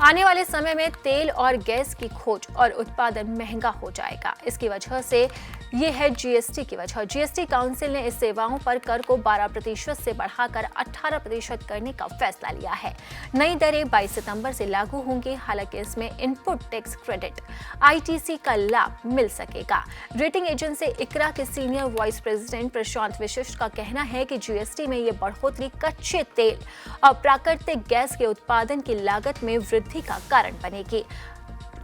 आने वाले समय में तेल और गैस की खोज और उत्पादन महंगा हो जाएगा। इसकी वजह से ये है जीएसटी की वजह। जीएसटी काउंसिल ने इस सेवाओं पर कर को 12% से बढ़ाकर 18% करने का फैसला लिया है। नई दरें 22 सितंबर से लागू होंगी। हालांकि इसमें इनपुट टैक्स क्रेडिट आईटीसी का लाभ मिल सकेगा। रेटिंग एजेंसी इक्रा के सीनियर वाइस प्रेसिडेंट प्रशांत विशिष्ट का कहना है कि जीएसटी में ये बढ़ोतरी कच्चे तेल और प्राकृतिक गैस के उत्पादन की लागत में वृद्धि का कारण बनेगी।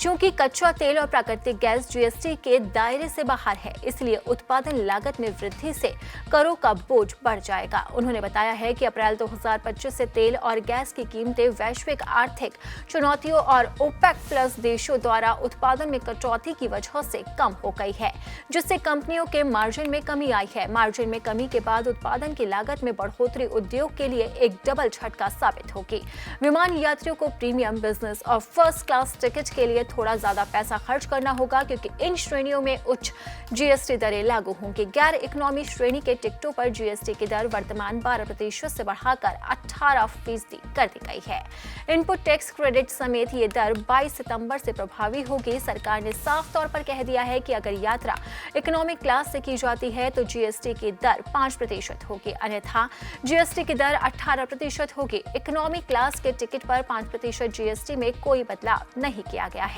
चूंकि कच्चा तेल और प्राकृतिक गैस जीएसटी के दायरे से बाहर है, इसलिए उत्पादन लागत में वृद्धि से करों का बोझ बढ़ जाएगा। उन्होंने बताया है कि अप्रैल 2025 से तेल और गैस की कीमतें वैश्विक आर्थिक चुनौतियों और ओपेक प्लस देशों द्वारा उत्पादन में कटौती की वजह से कम हो गई है, जिससे कंपनियों के मार्जिन में कमी आई है। मार्जिन में कमी के बाद उत्पादन की लागत में बढ़ोतरी उद्योग के लिए एक डबल झटका साबित होगी। विमान यात्रियों को प्रीमियम, बिजनेस और फर्स्ट क्लास टिकट के लिए थोड़ा ज्यादा पैसा खर्च करना होगा, क्योंकि इन श्रेणियों में उच्च जीएसटी दरें लागू होंगी। गैर इकोनॉमी श्रेणी के टिकटों पर जीएसटी की दर वर्तमान 12% से बढ़ाकर 18% कर दी गई है। इनपुट टैक्स क्रेडिट समेत ये दर 22 सितंबर से प्रभावी होगी। सरकार ने साफ तौर पर कह दिया है कि अगर यात्रा इकोनॉमिक क्लास से की जाती है तो जीएसटी की दर 5% होगी, अन्यथा जीएसटी की दर 18% होगी। इकोनॉमी क्लास के टिकट पर 5% जीएसटी में कोई बदलाव नहीं किया गया है।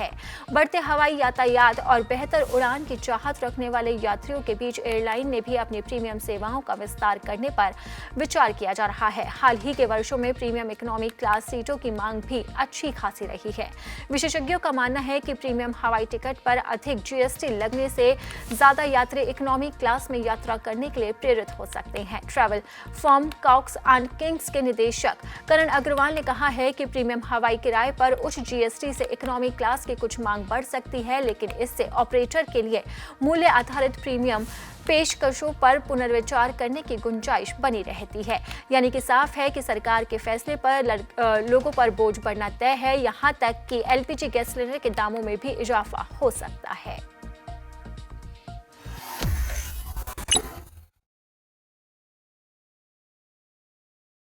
बढ़ते हवाई यातायात और बेहतर उड़ान की चाहत रखने वाले यात्रियों के बीच एयरलाइन ने भी अपनी प्रीमियम सेवाओं का विस्तार करने पर विचार किया जा रहा है। हाल ही के वर्षों में प्रीमियम इकोनॉमी क्लास सीटों की मांग भी अच्छी खासी रही है। विशेषज्ञों का मानना है कि प्रीमियम हवाई टिकट पर अधिक जीएसटी लगने से ज्यादा यात्री इकोनॉमी क्लास में यात्रा करने के लिए प्रेरित हो सकते हैं। Travel firm Cox and Kings के निदेशक करण अग्रवाल ने कहा है कि प्रीमियम हवाई किराए पर उच्च जीएसटी से इकोनॉमी क्लास की कुछ मांग बढ़ सकती है, लेकिन इससे ऑपरेटर के लिए मूल्य आधारित प्रीमियम पेशकशों पर पुनर्विचार करने की गुंजाइश बनी रहती है। यानी कि साफ है कि सरकार के फैसले पर लोगों पर बोझ बढ़ना तय है। यहां तक कि एलपीजी गैस सिलेंडर के दामों में भी इजाफा हो सकता है।